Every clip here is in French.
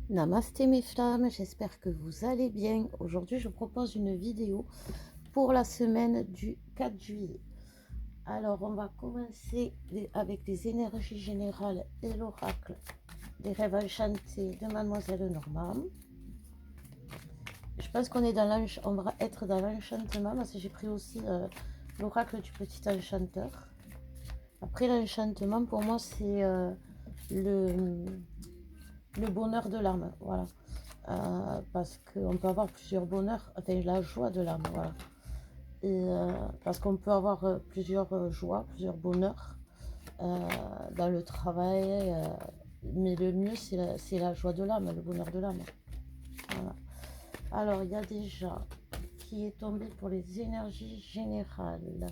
Namasté mes flammes, j'espère que vous allez bien. Aujourd'hui, je vous propose une vidéo pour la semaine du 4 juillet. Alors, on va commencer avec les énergies générales et l'oracle des rêves enchantés de Mademoiselle Normand. Je pense qu'on on va être dans l'enchantement parce que j'ai pris aussi l'oracle du petit enchanteur. Après, l'enchantement, pour moi, c'est le, le bonheur de l'âme. Voilà. Parce qu'on peut avoir plusieurs bonheurs, enfin la joie de l'âme, voilà. Et parce qu'on peut avoir plusieurs joies, plusieurs bonheurs dans le travail, mais le mieux c'est la joie de l'âme, le bonheur de l'âme. Voilà. Alors il y a déjà qui est tombé pour les énergies générales.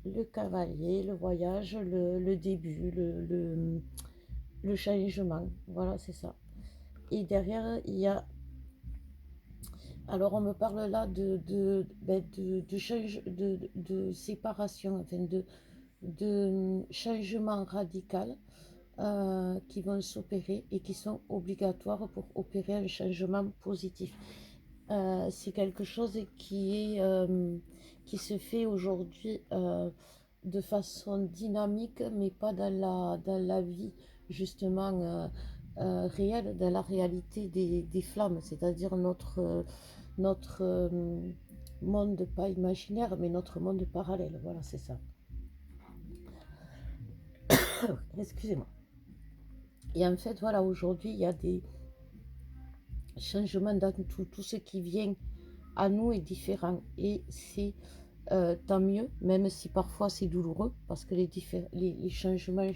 Le cavalier, le voyage, le début, le changement, voilà c'est ça. Et derrière il y a alors, on me parle là de séparation, enfin de changement radical qui vont s'opérer et qui sont obligatoires pour opérer un changement positif. C'est quelque chose qui se fait aujourd'hui de façon dynamique, mais pas dans la vie justement réelle, dans la réalité des flammes, c'est-à-dire notre monde, pas imaginaire, mais notre monde parallèle. Voilà, c'est ça. Excusez-moi. Et en fait, voilà, aujourd'hui, il y a des changements dans tout. Tout ce qui vient à nous est différent. Et c'est tant mieux, même si parfois c'est douloureux, parce que les changements,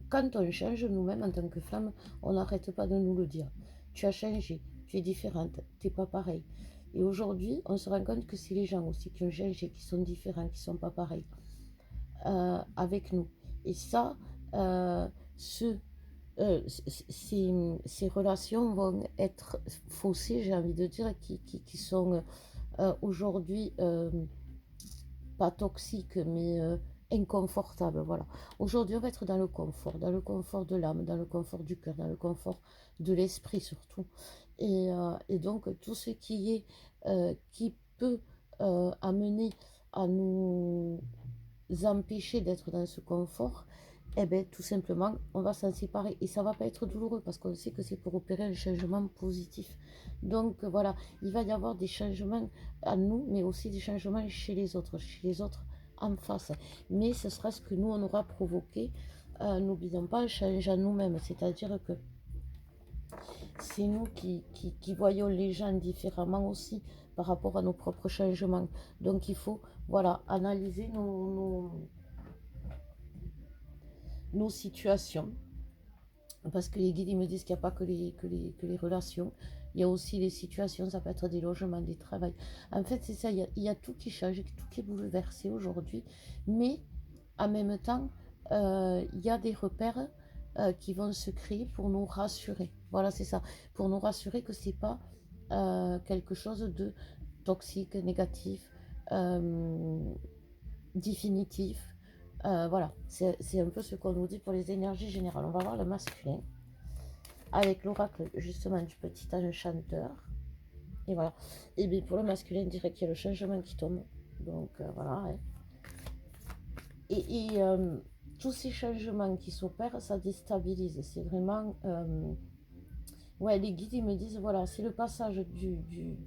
quand on change nous-mêmes en tant que femme, on n'arrête pas de nous le dire. Tu as changé, tu es différente, tu n'es pas pareil. Et aujourd'hui, on se rend compte que c'est les gens aussi qui ont changé, qui sont différents, qui ne sont pas pareils avec nous. Et ça, ce, ces relations vont être faussées, j'ai envie de dire, qui sont aujourd'hui pas toxiques, mais inconfortables. Voilà. Aujourd'hui, on va être dans le confort de l'âme, dans le confort du cœur, dans le confort de l'esprit surtout. Et donc, tout ce qui peut amener à nous empêcher d'être dans ce confort, eh bien, tout simplement, on va s'en séparer. Et ça ne va pas être douloureux parce qu'on sait que c'est pour opérer un changement positif. Donc, voilà, il va y avoir des changements à nous, mais aussi des changements chez les autres en face. Mais ce sera ce que nous, on aura provoqué. N'oublions pas, en changeant nous-mêmes. C'est-à-dire que c'est nous qui voyons les gens différemment aussi par rapport à nos propres changements. Donc, il faut, voilà, analyser nos situations, parce que les guides ils me disent qu'il n'y a pas que les relations, il y a aussi les situations, ça peut être des logements, des travails. En fait, c'est ça, il y a tout qui change, tout qui est bouleversé aujourd'hui, mais en même temps, il y a des repères qui vont se créer pour nous rassurer. Voilà, c'est ça, pour nous rassurer que c'est pas quelque chose de toxique, négatif, euh, définitif. Voilà, c'est un peu ce qu'on nous dit pour les énergies générales. On va voir le masculin avec l'oracle justement du petit enchanteur. Et voilà. Et bien pour le masculin, il dirait qu'il y a le changement qui tombe. Donc voilà. Hein. Et tous ces changements qui s'opèrent, ça déstabilise. C'est vraiment. Ouais, les guides ils me disent voilà, c'est le passage du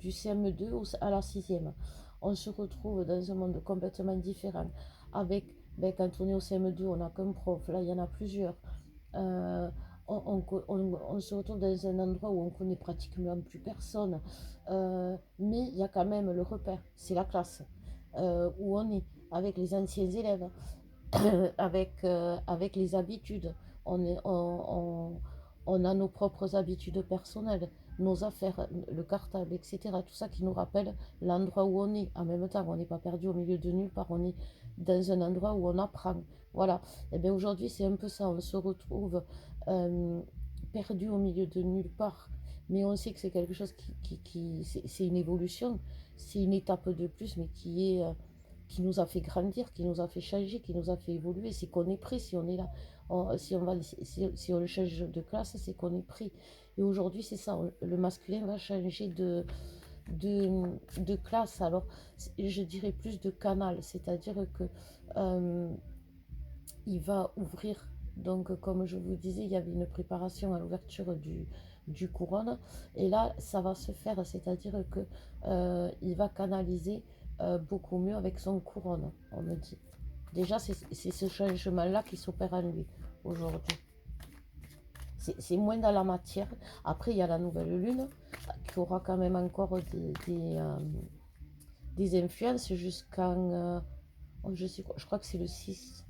CM2 à la sixième. On se retrouve dans un monde complètement différent. Avec, ben, quand on est au CM2, on n'a qu'un prof. Là, il y en a plusieurs. Euh, on se retrouve dans un endroit où on connaît pratiquement plus personne. Mais il y a quand même le repère, c'est la classe où on est, avec les anciens élèves, avec les habitudes. On a nos propres habitudes personnelles, nos affaires, le cartable, etc. Tout ça qui nous rappelle l'endroit où on est. En même temps, on n'est pas perdu au milieu de nulle part, on est dans un endroit où on apprend. Voilà. Et bien aujourd'hui, c'est un peu ça. On se retrouve euh, perdu au milieu de nulle part. Mais on sait que c'est quelque chose c'est une évolution, c'est une étape de plus, mais qui nous a fait grandir, qui nous a fait changer, qui nous a fait évoluer. C'est qu'on est prêt si on est là. Si on le change de classe, c'est qu'on est pris. Et aujourd'hui, c'est ça, le masculin va changer de classe. Alors, je dirais plus de canal, c'est-à-dire que euh, il va ouvrir, donc comme je vous disais, il y avait une préparation à l'ouverture du couronne, et là, ça va se faire, c'est-à-dire que il va canaliser beaucoup mieux avec son couronne, on me dit. Déjà, c'est ce changement-là qui s'opère en lui aujourd'hui. C'est moins dans la matière. Après, il y a la nouvelle lune qui aura quand même encore des influences jusqu'en... je crois que c'est le 6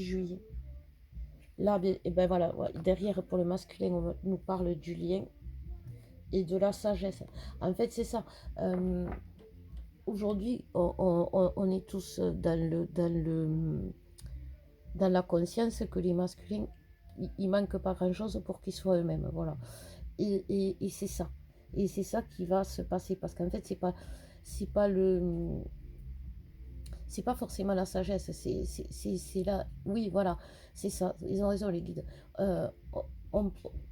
juillet. Là, et ben voilà, ouais, derrière, pour le masculin, on nous parle du lien et de la sagesse. En fait, c'est ça. Euh, Aujourd'hui, on est tous dans la conscience que les masculins, il manque pas grand-chose pour qu'ils soient eux-mêmes. Voilà. Et c'est ça. Et c'est ça qui va se passer. Parce qu'en fait, c'est pas forcément la sagesse. C'est là. Oui, voilà. C'est ça. Ils ont raison, les guides. Euh,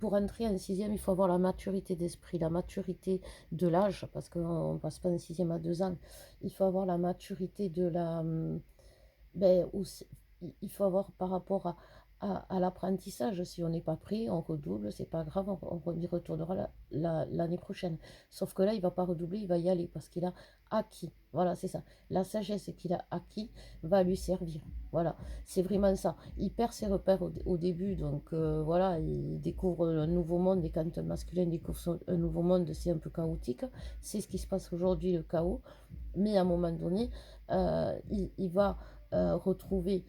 pour entrer en sixième, il faut avoir la maturité d'esprit, la maturité de l'âge, parce qu'on ne passe pas en sixième à 2 ans. Il faut avoir la maturité de la, ben, il faut avoir par rapport à l'apprentissage. Si on n'est pas pris, on redouble, c'est pas grave, on y retournera l'année prochaine. Sauf que là, il va pas redoubler, il va y aller parce qu'il a acquis. Voilà, c'est ça. La sagesse qu'il a acquis va lui servir. Voilà, c'est vraiment ça. Il perd ses repères au début, donc voilà, il découvre un nouveau monde. Et quand un masculin découvre un nouveau monde, c'est un peu chaotique. C'est ce qui se passe aujourd'hui, le chaos. Mais à un moment donné, il va retrouver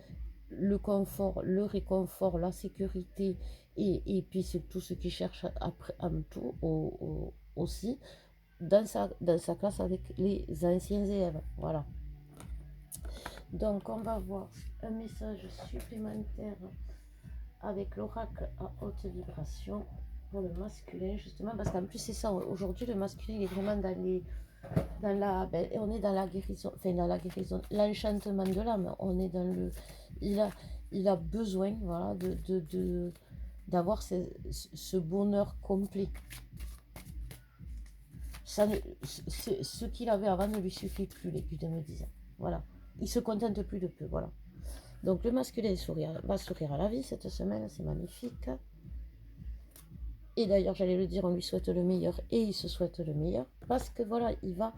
le confort, le réconfort, la sécurité et puis c'est tout ce qu'il cherche après, en tout aussi dans sa classe avec les anciens élèves. Voilà. Donc on va voir un message supplémentaire avec l'oracle à haute vibration pour le masculin, justement, parce qu'en plus c'est ça, aujourd'hui le masculin il est vraiment on est dans la guérison, enfin dans la guérison, l'enchantement de l'âme, on est dans le, il a, il a besoin, voilà, d'avoir ce bonheur complet. Ce qu'il avait avant ne lui suffit plus, les guides me disent. Voilà, il se contente plus de peu, voilà. Donc le masculin va sourire à la vie cette semaine, c'est magnifique. Et d'ailleurs, j'allais le dire, on lui souhaite le meilleur et il se souhaite le meilleur. Parce que voilà, il va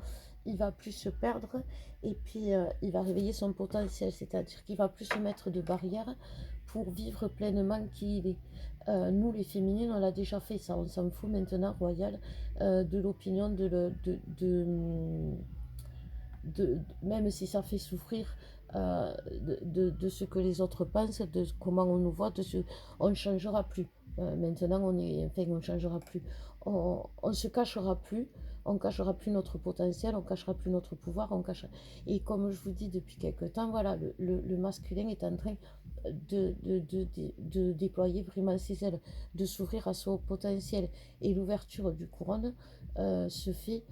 plus se perdre et puis il va réveiller son potentiel. C'est-à-dire qu'il va plus se mettre de barrières pour vivre pleinement qui il est. Nous, les féminines, on l'a déjà fait ça. On s'en fout maintenant, Royal, de l'opinion même si ça fait souffrir de ce que les autres pensent, de comment on nous voit, on ne changera plus. Maintenant, on ne changera plus. On se cachera plus. On cachera plus notre potentiel, on cachera plus notre pouvoir, et comme je vous dis depuis quelque temps, voilà, le masculin est en train de déployer vraiment ses ailes, de s'ouvrir à son potentiel. Et l'ouverture du couronne se fait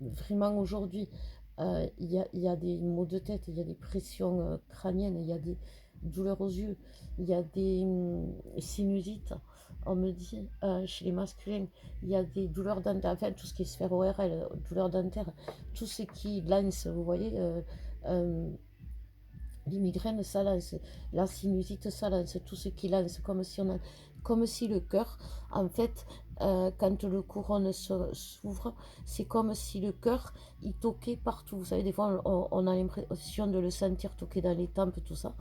vraiment aujourd'hui. Il y a des maux de tête, il y a des pressions crâniennes, il y a des douleurs aux yeux, il y a des sinusites, on me dit, chez les masculins, il y a des douleurs dentaires, enfin tout ce qui est sphère ORL, douleurs dentaires, tout ce qui lance, vous voyez, les migraines, ça lance, la sinusite, ça lance, tout ce qui lance, comme si le cœur, en fait, quand le couronne s'ouvre, c'est comme si le cœur, il toquait partout. Vous savez, des fois, on a l'impression de le sentir toquer dans les tempes, tout ça.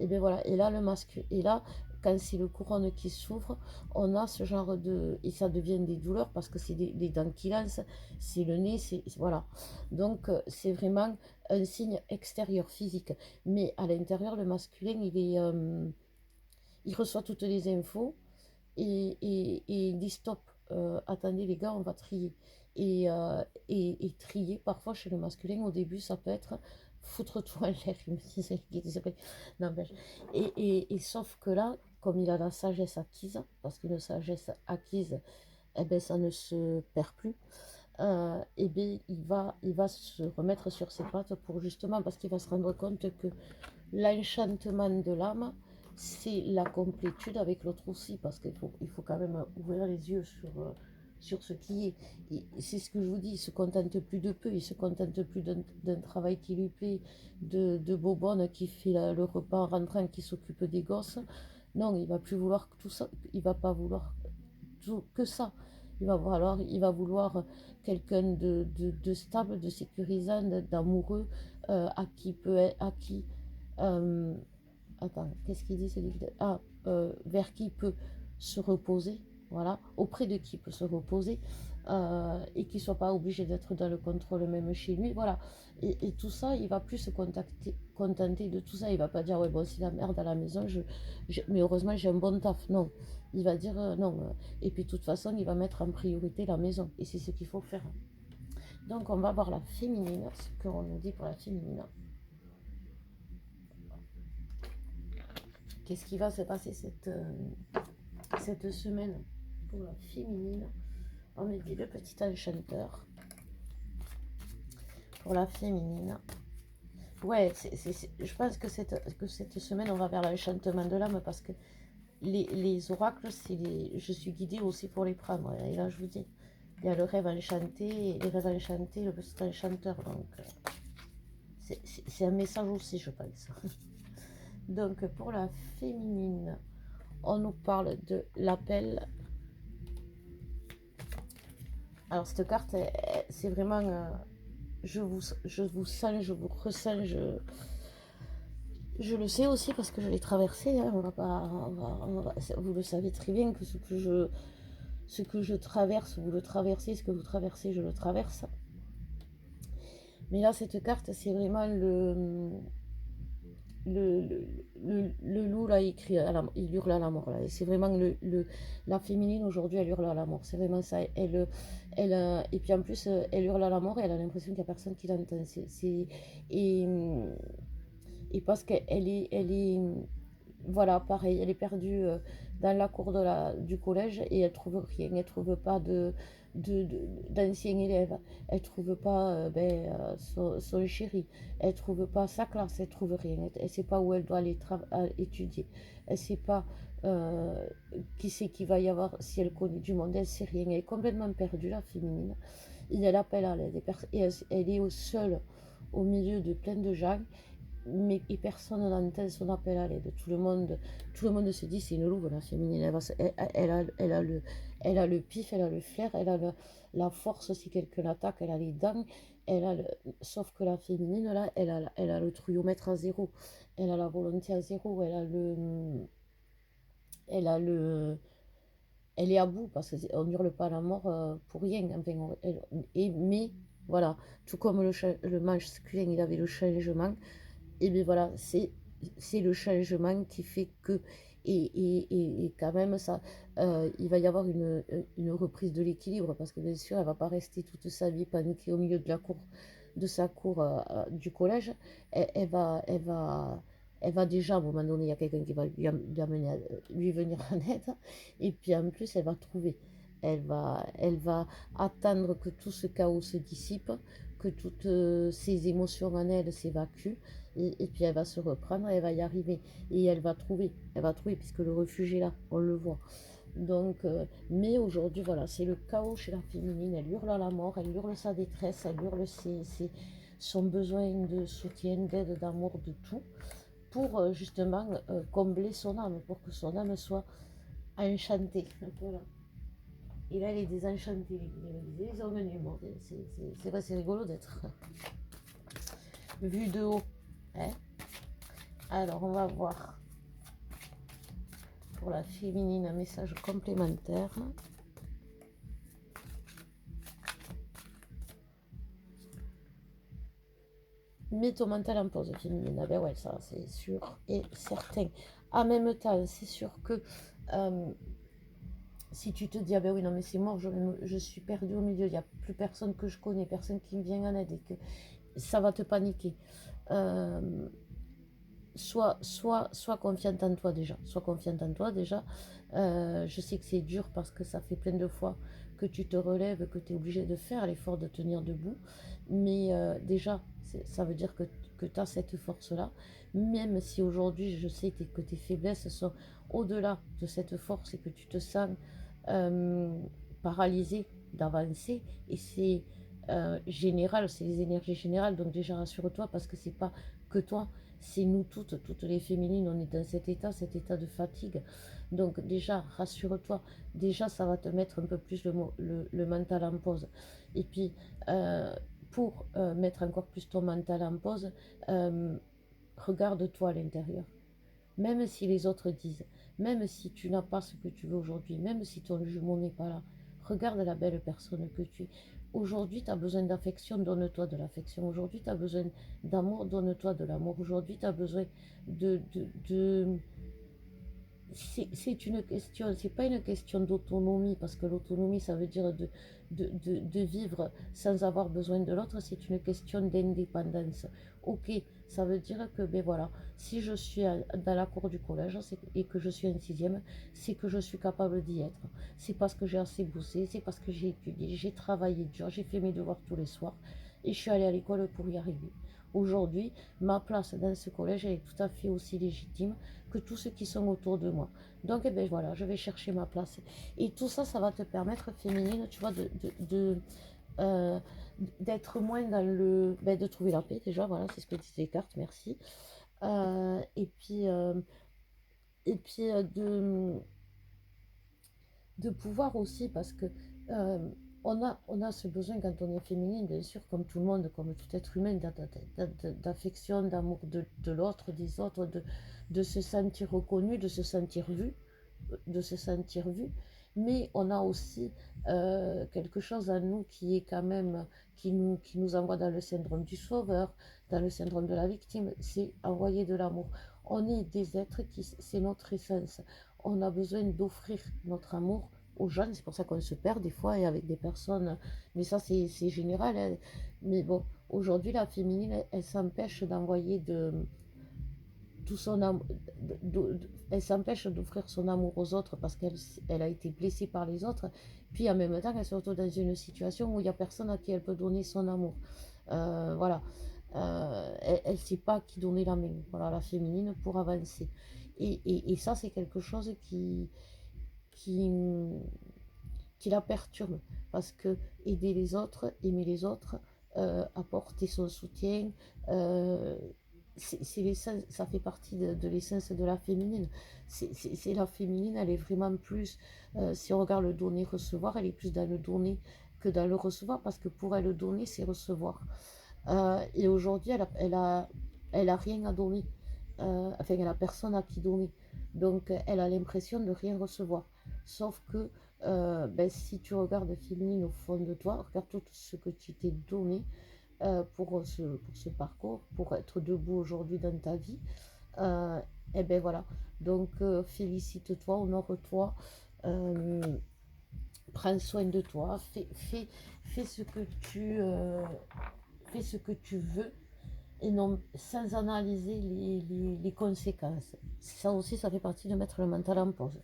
Et bien voilà, et là, le masque, et là, quand c'est le couronne qui s'ouvre, on a ce genre de... Et ça devient des douleurs parce que c'est des dents qui lancent, c'est le nez, voilà. Donc, c'est vraiment un signe extérieur physique. Mais à l'intérieur, le masculin, il reçoit toutes les infos et il dit stop, attendez les gars, on va trier. Et trier, parfois chez le masculin, au début, ça peut être foutre-toi en l'air, il me disait, non, ben, et sauf que là, comme il a la sagesse acquise, parce qu'une sagesse acquise, eh ben, ça ne se perd plus, eh bien, il va se remettre sur ses pattes pour justement, parce qu'il va se rendre compte que l'enchantement de l'âme, c'est la complétude avec l'autre aussi, parce il faut quand même ouvrir les yeux sur ce qui est. C'est ce que je vous dis, il se contente plus de peu, il se contente plus d'un travail qui lui plaît, de bobonne qui fait le repas en rentrant, qui s'occupe des gosses. Non, il va plus vouloir tout ça, il va pas vouloir tout, que ça. Il va vouloir quelqu'un de stable, de sécurisant, d'amoureux, à qui à qui euh, attends, qu'est-ce qu'il dit celui ah, vers qui il peut se reposer, voilà, auprès de qui il peut se reposer, et qu'il ne soit pas obligé d'être dans le contrôle même chez lui, voilà. Et tout ça, il va plus se contenter de tout ça. Il va pas dire, ouais, bon, c'est la merde à la maison, mais heureusement, j'ai un bon taf. Non, il va dire, non. Et puis, de toute façon, il va mettre en priorité la maison. Et c'est ce qu'il faut faire. Donc, on va voir la féminine, ce qu'on nous dit pour la féminine. Qu'est-ce qui va se passer cette semaine pour la féminine? On me dit le petit enchanteur. Pour la féminine. Ouais, je pense que cette semaine, on va vers l'enchantement de l'âme parce que les oracles, je suis guidée aussi pour les prendre. Et là, je vous dis, il y a le rêve enchanté, et les rêves enchantés, le petit enchanteur. Donc, c'est un message aussi, je pense. Donc, pour la féminine, on nous parle de l'appel. Alors, cette carte, c'est vraiment... je vous sens, je vous ressens, je le sais aussi parce que je l'ai traversé. Hein, on va pas, vous le savez très bien que ce que je traverse, vous le traversez, ce que vous traversez, je le traverse. Mais là, cette carte, c'est vraiment le loup là, il hurle à la mort là. Et c'est vraiment la féminine aujourd'hui, elle hurle à la mort. C'est vraiment ça. Et puis en plus, elle hurle à la mort et elle a l'impression qu'il n'y a personne qui l'entend. Et, et parce elle est, voilà, pareil, elle est perdue dans la cour du collège et elle trouve rien. Elle trouve pas d'anciens élèves. Elle trouve pas son chéri. Elle trouve pas sa classe. Elle trouve rien. Elle sait pas où elle doit aller étudier. Elle sait pas qui c'est qu'il va y avoir si elle connaît du monde. Elle sait rien. Elle est complètement perdue, la féminine. Et elle appelle à l'aide. Et elle est seule au milieu de plein de gens, mais personne n'entend son appel à l'aide. Tout le monde se dit c'est une louve, la féminine. Elle a le pif, elle a le flair, elle a la force si quelqu'un l'attaque, elle a les dents. Sauf que la féminine, là, elle a le trouillomètre à zéro. Elle a la volonté à zéro. Elle a le, elle est à bout parce qu'on n'hurle pas à la mort pour rien. Enfin, mais voilà, tout comme le masculin, il avait le changement. Et bien voilà, c'est le changement qui fait que, et quand même, ça, il va y avoir une reprise de l'équilibre, parce que bien sûr, elle ne va pas rester toute sa vie paniquée au milieu de la cour, de sa cour du collège. Elle va déjà, à un moment donné, il y a quelqu'un qui va lui amener lui venir en aide, et puis en plus, elle va trouver. Elle va attendre que tout ce chaos se dissipe, que toutes ces émotions en elle s'évacuent, et puis elle va se reprendre, elle va y arriver. Et elle va trouver, puisque le refuge est là, on le voit. Donc, mais aujourd'hui, voilà, c'est le chaos chez la féminine. Elle hurle à la mort, elle hurle sa détresse, elle hurle son besoin de soutien, d'aide, d'amour, de tout, pour justement combler son âme, pour que son âme soit enchantée. Voilà. Et là, elle est désenchantée. Ils ont venu. Bon, c'est vrai, c'est rigolo d'être vu de haut. Hein. Alors, on va voir pour la féminine un message complémentaire. Mets ton mental en pause, féminine. Ah ben ouais, ça, c'est sûr et certain. En même temps, c'est sûr que si tu te dis, ah ben oui, non, mais c'est mort, je suis perdue au milieu, il n'y a plus personne que je connais, personne qui me vient en aide, et que ça va te paniquer. Sois confiante en toi déjà. Sois confiante en toi déjà. Je sais que c'est dur parce que ça fait plein de fois que tu te relèves, que tu es obligé de faire l'effort de tenir debout. Mais déjà, ça veut dire que que tu as cette force-là, même si aujourd'hui je sais que tes faiblesses sont au-delà de cette force et que tu te sens euh, paralysé d'avancer, et c'est général, c'est les énergies générales, donc déjà rassure-toi parce que c'est pas que toi, c'est nous toutes les féminines, on est dans cet état de fatigue. Donc déjà rassure-toi, déjà ça va te mettre un peu plus le mental en pause. Et puis euh, pour mettre encore plus ton mental en pause, euh, regarde-toi à l'intérieur. Même si les autres disent, même si tu n'as pas ce que tu veux aujourd'hui, même si ton jumeau n'est pas là, regarde la belle personne que tu es. Aujourd'hui, tu as besoin d'affection, donne-toi de l'affection. Aujourd'hui, tu as besoin d'amour, donne-toi de l'amour. Aujourd'hui, tu as besoin de c'est une question, c'est pas une question d'autonomie, parce que l'autonomie, ça veut dire de vivre sans avoir besoin de l'autre, c'est une question d'indépendance. Ok, ça veut dire que, ben voilà, si je suis dans la cour du collège et que je suis en sixième, c'est que je suis capable d'y être. C'est parce que j'ai assez bossé, c'est parce que j'ai étudié, j'ai travaillé dur, j'ai fait mes devoirs tous les soirs, et je suis allée à l'école pour y arriver. Aujourd'hui, ma place dans ce collège elle est tout à fait aussi légitime que tous ceux qui sont autour de moi. Donc, eh ben, voilà, je vais chercher ma place. Et tout ça, ça va te permettre, féminine, tu vois, euh, d'être moins dans le... Ben, de trouver la paix, déjà, voilà, c'est ce que disent les cartes, merci. Euh, et puis, euh, et puis de pouvoir aussi, parce que euh, on a ce besoin quand on est féminine, bien sûr, comme tout le monde, comme tout être humain, d'affection, d'amour de l'autre, des autres, de se sentir reconnu, de se sentir vu, mais on a aussi quelque chose en nous qui est quand même, qui nous envoie dans le syndrome du sauveur, dans le syndrome de la victime, c'est envoyer de l'amour. On est des êtres qui, c'est notre essence. On a besoin d'offrir notre amour aux jeunes, c'est pour ça qu'on se perd des fois et avec des personnes, mais ça c'est général, hein. Mais bon, aujourd'hui la féminine, elle s'empêche d'envoyer tout son amour, elle s'empêche d'offrir son amour aux autres parce qu'elle a été blessée par les autres, puis en même temps elle se retrouve dans une situation où il n'y a personne à qui elle peut donner son amour. Voilà. Elle ne sait pas à qui donner la main, voilà, la féminine, pour avancer. Et ça, c'est quelque chose qui, qui la perturbe. Parce que aider les autres, aimer les autres, apporter son soutien, euh, ça fait partie de l'essence de la féminine. C'est la féminine, elle est vraiment plus, si on regarde le donner-recevoir, elle est plus dans le donner que dans le recevoir, parce que pour elle, le donner, c'est recevoir. Et aujourd'hui, elle a rien à donner. Enfin, elle a personne à qui donner. Donc, elle a l'impression de rien recevoir. Sauf que ben, si tu regardes féminine au fond de toi, regarde tout ce que tu t'es donné pour ce parcours, pour être debout aujourd'hui dans ta vie. Et ben voilà. Donc, félicite-toi, honore-toi, euh, prends soin de toi, fais ce que fais ce que tu veux et non sans analyser les conséquences. Ça aussi, ça fait partie de mettre le mental en pause.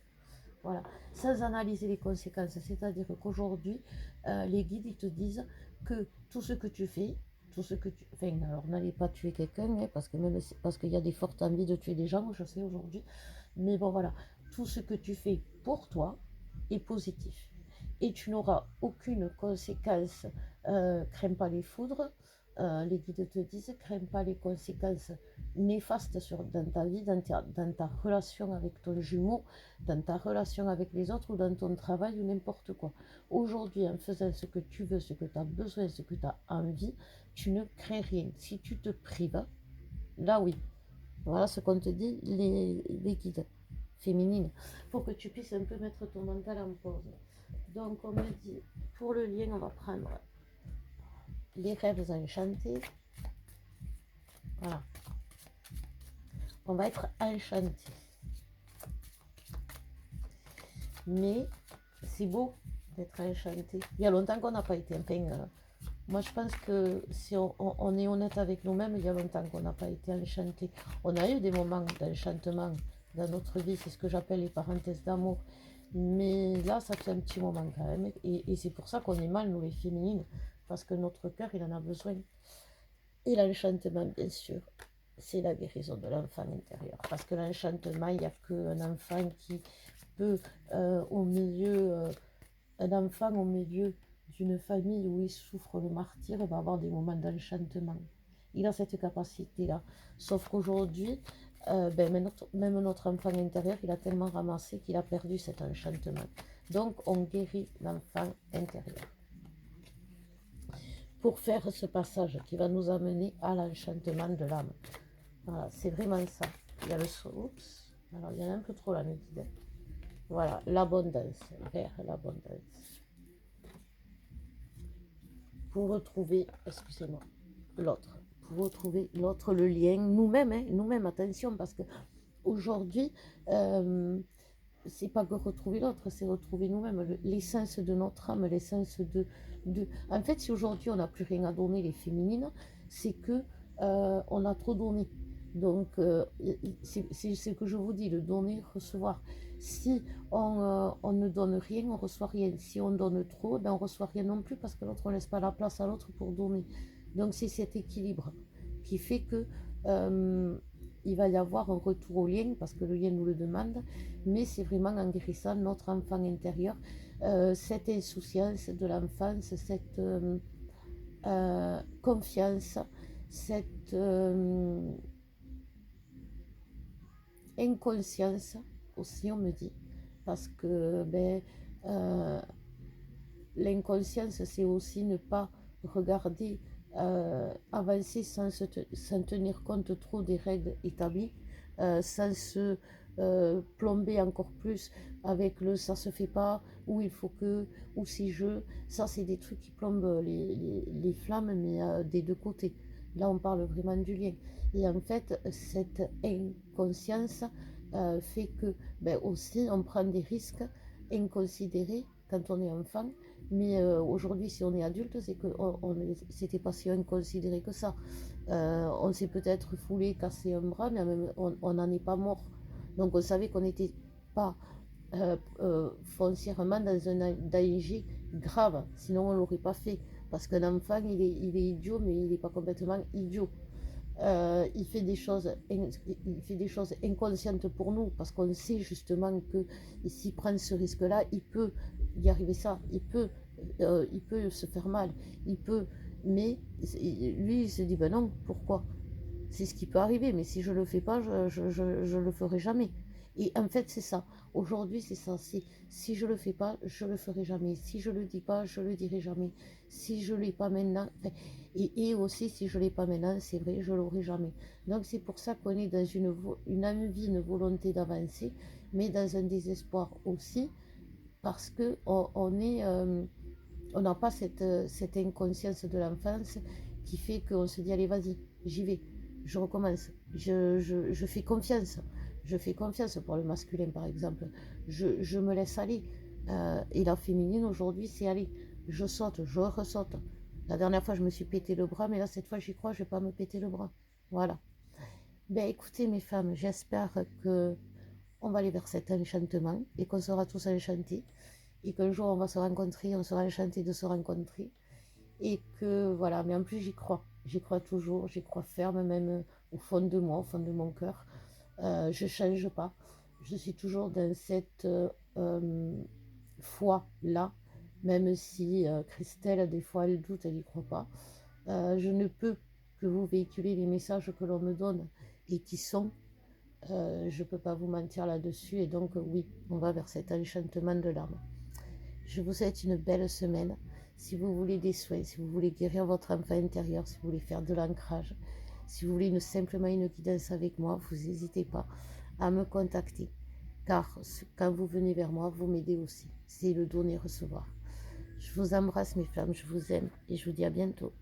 Voilà, sans analyser les conséquences. C'est-à-dire qu'aujourd'hui, les guides, ils te disent que tout ce que tu fais, tout ce que tu... Enfin, alors n'allez pas tuer quelqu'un, hein, parce que même parce qu'il y a des fortes envies de tuer des gens, je sais aujourd'hui. Mais bon, voilà, tout ce que tu fais pour toi est positif. Et tu n'auras aucune conséquence. Crains pas les foudres. Les guides te disent, crains pas les conséquences néfastes dans ta vie, dans ta relation avec ton jumeau, dans ta relation avec les autres ou dans ton travail ou n'importe quoi. Aujourd'hui, en faisant ce que tu veux, ce que tu as besoin, ce que tu as envie, tu ne crées rien. Si tu te prives, là oui. Voilà ce qu'on te dit, les guides féminines, pour que tu puisses un peu mettre ton mental en pause. Donc, on me dit, pour le lien, on va prendre les rêves enchantés. Voilà. On va être enchanté. Mais c'est beau d'être enchanté. Il y a longtemps qu'on n'a pas été. Enfin, moi, je pense que si on est honnête avec nous-mêmes, il y a longtemps qu'on n'a pas été enchanté. On a eu des moments d'enchantement dans notre vie, c'est ce que j'appelle les parenthèses d'amour. Mais là, ça fait un petit moment quand même. Et c'est pour ça qu'on est mal, nous les féminines, parce que notre cœur, il en a besoin. Et l'enchantement, bien sûr, c'est la guérison de l'enfant intérieur. Parce que l'enchantement, il n'y a qu'un enfant qui peut, au milieu, un enfant au milieu d'une famille où il souffre le martyre va avoir des moments d'enchantement. Il a cette capacité-là. Sauf qu'aujourd'hui, même notre enfant intérieur, il a tellement ramassé qu'il a perdu cet enchantement. Donc, on guérit l'enfant intérieur pour faire ce passage qui va nous amener à l'enchantement de l'âme. Voilà, c'est vraiment ça. Il y a le oups, alors il y en a un peu trop là, mes guides. Voilà, l'abondance, vers l'abondance. Pour retrouver, excusez-moi, l'autre. Pour retrouver l'autre, le lien, nous-mêmes, hein, nous-mêmes, attention, parce que aujourd'hui, c'est pas que retrouver l'autre, c'est retrouver nous-mêmes, l'essence de notre âme, l'essence de... En fait, si aujourd'hui on n'a plus rien à donner, les féminines, c'est que on a trop donné. Donc, c'est ce que je vous dis, le donner, recevoir. Si on ne donne rien, on reçoit rien. Si on donne trop, ben on reçoit rien non plus parce que l'autre, on laisse pas la place à l'autre pour donner. Donc, c'est cet équilibre qui fait que il va y avoir un retour au lien parce que le lien nous le demande, mais c'est vraiment en guérissant notre enfant intérieur, cette insouciance de l'enfance, cette confiance, cette inconscience aussi, on me dit, parce que l'inconscience, c'est aussi ne pas regarder avancer sans tenir compte trop des règles établies, sans se plomber encore plus avec le ça se fait pas, ou il faut que, ou si je. Ça, c'est des trucs qui plombent les flammes, mais des deux côtés. Là, on parle vraiment du lien. Et en fait, cette inconscience fait que aussi on prend des risques inconsidérés quand on est enfant, mais aujourd'hui, si on est adulte, c'est que c'était pas si inconsidéré que ça. On s'est peut-être foulé, cassé un bras, mais même, on n'en est pas mort. Donc on savait qu'on n'était pas foncièrement dans un danger grave, sinon on ne l'aurait pas fait. Parce qu'un enfant, il est idiot, mais il n'est pas complètement idiot. Il fait des choses, il fait des choses inconscientes pour nous parce qu'on sait justement que s'il prend ce risque-là, il peut y arriver ça, il peut se faire mal, il peut, mais lui il se dit ben non, pourquoi? C'est ce qui peut arriver, mais si je le fais pas, je le ferai jamais. Et en fait, c'est ça. Aujourd'hui, c'est ça. Si je le fais pas, je le ferai jamais. Si je le dis pas, je le dirai jamais. Si je l'ai pas maintenant, enfin, et aussi si je l'ai pas maintenant, c'est vrai, je l'aurai jamais. Donc c'est pour ça qu'on est dans une envie, une volonté d'avancer, mais dans un désespoir aussi, parce que on n'a pas cette inconscience de l'enfance qui fait qu'on se dit allez vas-y, j'y vais, je recommence, je fais confiance. Je fais confiance pour le masculin par exemple. Je me laisse aller. Et la féminine aujourd'hui c'est aller. Je saute, je ressaute. La dernière fois je me suis pété le bras, mais là cette fois j'y crois, je vais pas me péter le bras. Voilà. Ben écoutez mes femmes, j'espère que on va aller vers cet enchantement et qu'on sera tous enchantés et qu'un jour on va se rencontrer, on sera enchantés de se rencontrer et que voilà, mais en plus j'y crois toujours, j'y crois ferme même au fond de moi, au fond de mon cœur. Je change pas, je suis toujours dans cette foi là, même si Christelle des fois elle doute, elle y croit pas. Je ne peux que vous véhiculer les messages que l'on me donne et qui sont je ne peux pas vous mentir là-dessus et donc oui, on va vers cet enchantement de l'âme. Je vous souhaite une belle semaine. Si vous voulez des soins, si vous voulez guérir votre enfant intérieur, si vous voulez faire de l'ancrage, si vous voulez simplement une guidance avec moi, vous n'hésitez pas à me contacter. Car quand vous venez vers moi, vous m'aidez aussi. C'est le donner-recevoir. Je vous embrasse mes femmes, je vous aime et je vous dis à bientôt.